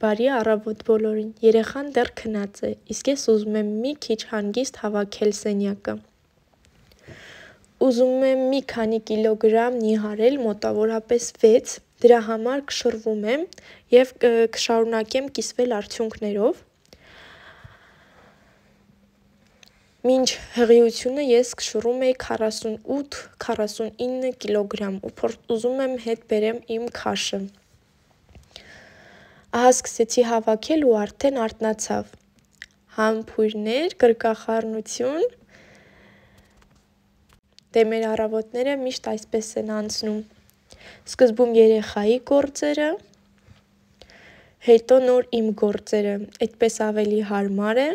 Բարի առավոտ բոլորին, երեխան դեռ քնած է, իսկ ես ուզում եմ մի քիչ հանգիստ հավաքել սենյակը։ Ուզում եմ մի քանի կիլոգրամ նիհարել, մոտավորապես 6, դրա համար կշռվում եմ և կշարունակեմ կիսվել արդյունքներով։ Մինչ հղիությունը ես կշռում էի 48-49 կիլոգրամ ու ուզում եմ հետ բերեմ իմ քաշը։ Ահա սկսեցի հավաքել ու արդեն արթնացավ։ Համբույրներ, գրկախառնություն։ Դե մեր առավոտները միշտ այսպես են անցնում։ Սկզբում երեխայի գործերը, հետո նոր իմ գործերը, այդպես ավելի հարմար է,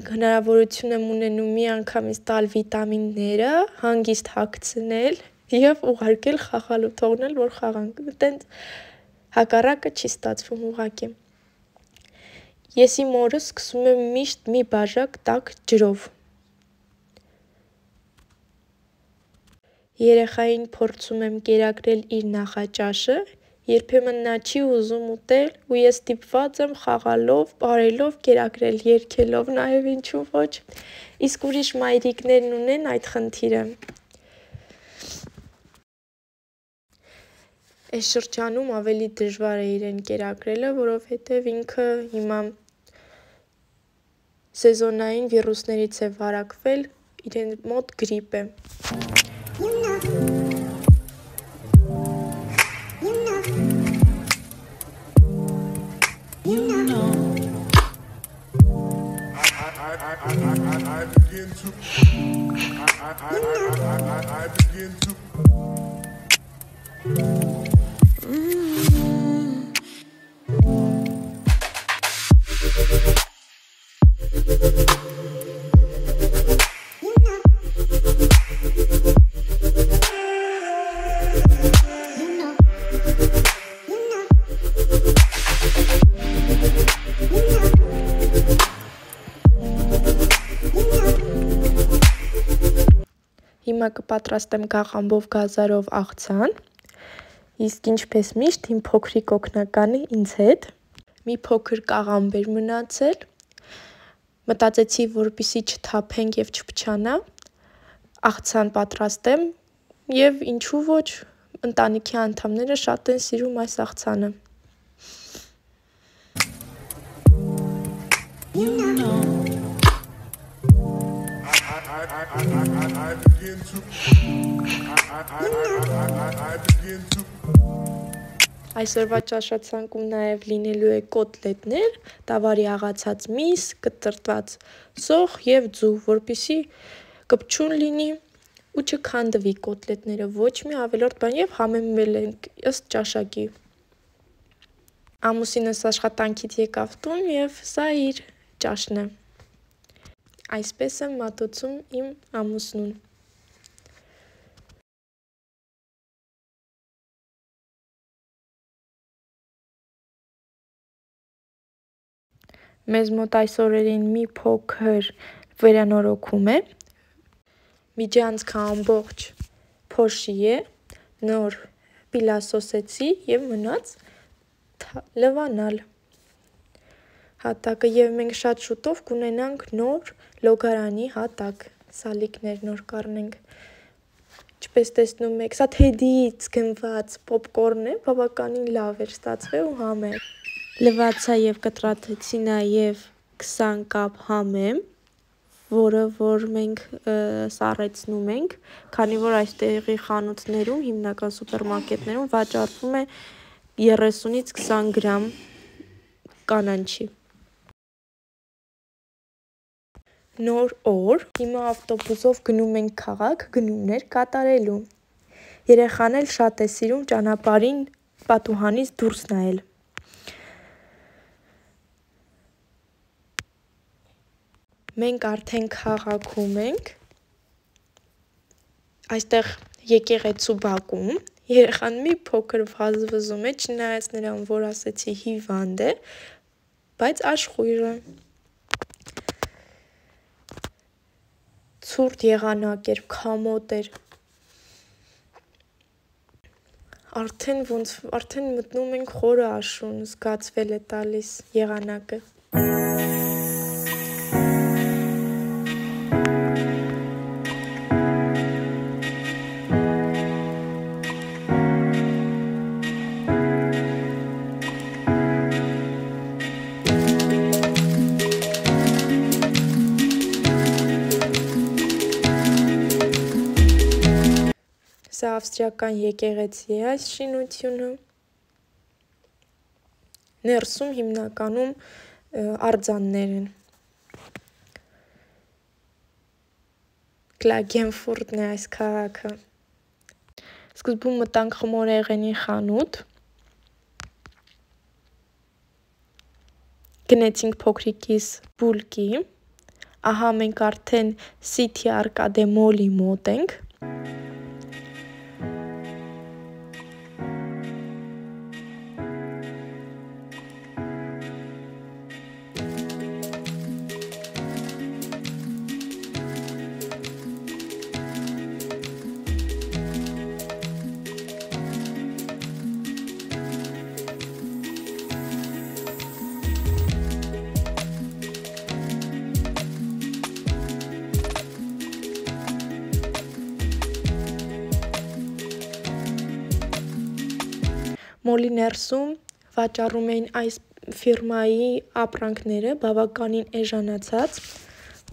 հնարավորություն եմ ունենում միանգամից տալ վիտամինները, հանգիստ հագցնել և ուղարկել խաղալու, թողնել, որ խաղանք, տենց հակառակը չի ստացվում ուղղակի։ Ես իմ օրը սկսում եմ միշտ մի բաժակ տաք ջրով։ Երեխային փորձում եմ կերակրել իր նախաճաշը, երբեմն նա չի ուզում ուտել ու ես ստիպված եմ խաղալով, պարելով կերակրել, երգելով նաև ինչու ոչ, իսկ ուրիշ մայրիկներն ունեն այդ խնդիրը։ Այս շրջանում ավելի դժվար է իրեն կերակրելը, որովհետև ինքը հիմա սեզոնային վիրուսներից է վարակվել, իրեն մոտ գրիպ է։ Հիմա կպատրաստեմ գաղամբով գազարով աղցան, իսկ ինչպես միշտ իմ փոքրիկ օգնականը ինձ հետ, մի փոքր կաղամբ էր մնացել, մտածեցի, որպեսզի չթափենք և չփչանա, աղցան պատրաստեմ և ինչու ոչ, ընտանիքի անդամները շատ են սիրում այս աղցանը։ Այսօրվա ճաշացանկում նաև լինելու է կոտլետներ, տավարի աղացած միս, կտրատված սոխ և ձու, որպեսզի կպչուն լինի ու չքանդվի կոտլետները, ոչ մի ավելորդ բան և համեմել ենք ըստ ճաշակի։ Ամուսինս աշխատանքից եկավ տուն և սա իր ճաշն է։ Այսպես եմ մատուցում իմ ամուսնուն։ Մեզ մոտ այս օրերին մի փոքր վերանորոգում է, միջանցքը ամբողջ փոշի է, նոր պիլասոսեցի և մնաց լվանալ հատակը և մենք շատ շուտով կունենանք նոր լոգարանի հատակ, սալիկներ նոր կառնենք, ինչպես տեսնում եք, սա Թեդիից գնված պոպկորն է, բավականին լավ էր ստացվել ու համեղ։ Լվացա և կտրատեցի նաև 20 կապ համեմ, որը որ մենք սառեցնում ենք, քանի որ այստեղի խանութներում, հիմնական սուպերմարկետներում վաճառվում է 30-ից 20 գրամ կանանչի։ Նոր օր, հիմա ավտոբուսով գնում ենք քաղաք գնումներ կատարելու։ Երեխան էլ շատ է սիրում ճանապարհին պատուհանից դուրս նայել։ Մենք արդեն քաղաքում ենք, այստեղ եկեղեցու բակում, երեխան մի փոքր վազվզում է, չնայած նրան, որ ասեցի հիվանդ է, բայց աշխույժ է։ Ցուրտ եղանակ էր, քամոտ էր։ Արդեն մտնում ենք խորը աշուն, զգացվել է տալիս եղանակը։ Սա ավստրիական եկեղեցի է այս շինությունը։ Ներսում հիմնականում արձաններ են։ Klagenfurt-ն է այս քաղաքը։ Սկզբում մտանք խմորեղենի խանութ։ Գնեցինք փոքրիկիս բուլկի։ Ահա մենք արդեն City Arcade Mall-ի մոտ ենք։ Մոլի ներսում վաճառում էին այս ֆիրմայի ապրանքները, բավականին էժանացած,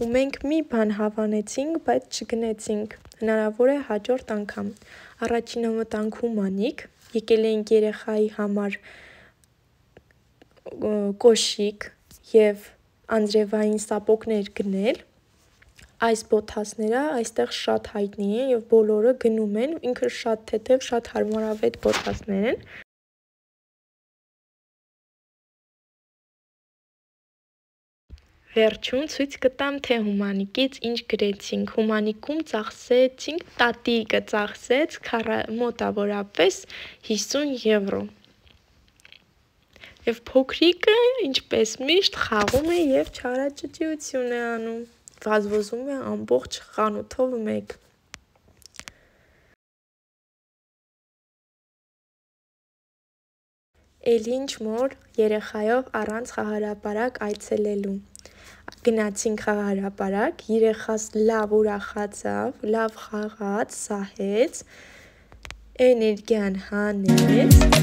ու մենք մի բան հավանեցինք, բայց չգնեցինք, հնարավոր է հաջորդ անգամ։ Առաջինը մտանք Հումանիկ, եկել էինք երեխայի համար կոշիկ և անձրևային սապոգներ գնել։ Այս բոթասները այստեղ շատ հայտնի են և բոլորը գնում են, ինքը շատ թեթև, շատ հարմարավետ բոթասներ են։ Վերջում ցույց կտամ, թե Հումանիկից ինչ գրեցինք։ Հումանիկում ծախսեցինք, տատիկը ծախսեց մոտավորապես 50 եվրո։ Եվ փոքրիկը, ինչպես միշտ, խաղում է և չարաճճիություն է անում։ Վազվզում է ամբողջ խանութով մեկ։ Էլի ինչ մոր երեխայով առանց խաղահրապարակ այցելելու։ Գնացինք խաղահրապարակ, երեխաս լավ ուրախացավ, լավ խաղաց, սահեց, էներգիան հանեց։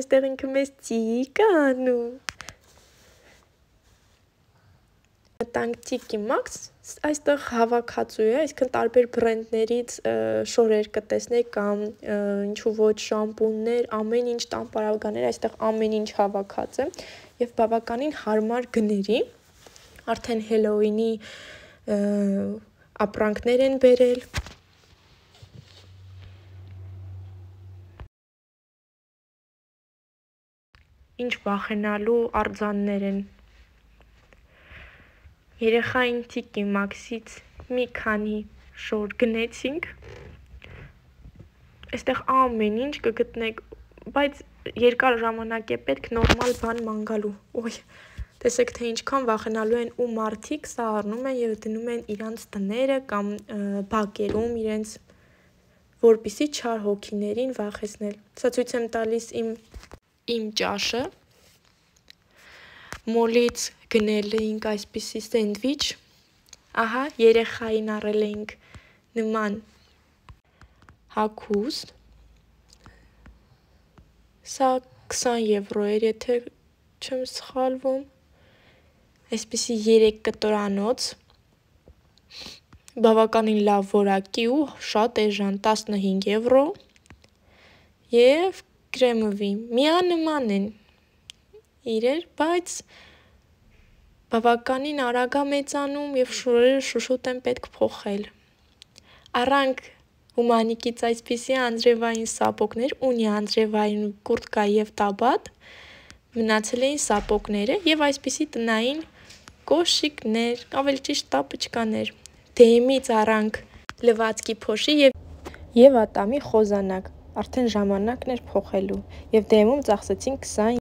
Այստեղ ինքը մեզ ծիկ անում։ Մտանք Tiki Maxx, այստեղ հավաքածու է, այսինքն տարբեր բրենդներից շորեր կտեսնեք կամ ինչու ոչ շամպուններ, ամեն ինչ տամպարավգաներ, այստեղ ամեն ինչ հավաքած է և բավականին հարմար գների, արդեն Հելլոուինի ապրանքներ են բերել։ Ինչ վախենալու արձաններ են։ Երեխային Tiki Maxx-ից մի քանի շոր գնեցինք։ Այստեղ ամեն ինչ կգտնեք, բայց երկար ժամանակ է պետք նորմալ բան ման գալու։ Ոյ, տեսեք, թե ինչքան վախենալու են ու մարդիկ սա առնում են և դնում են իրանց տները կամ բակերում իրենց, որպեսզի չար հոգիներին վախեցնել։ Սա ցույց եմ տալիս իմ ճաշը։ Մոլից գնել էինք այսպիսի սենդվիչ, ահա երեխային առել էինք նման հագուստ, սա 20 եվրո էր, եթե չեմ սխալվում, այսպիսի 3 կտորանոց, բավականին լավ որակի ու շատ էժան 15 եվրո և կրեմովի, միանման են իրեր, բայց բավականին արագ է մեծանում և շորերը շուշուտ են պետք փոխել։ Առանք Հումանիկից այսպիսի անձրևային սապոգներ, ունի անձրևային կուրտկա և տաբատ, մնացել էին սապոգները և այսպիսի տնային կոշիկներ, ավելի ճիշտ տապչկաներ։ Դեմից առանք լվացքի փոշի եւ ատամի խոզանակ, արդեն ժամանակն էր փոխելու, եւ դեմում ծախսեցինք 20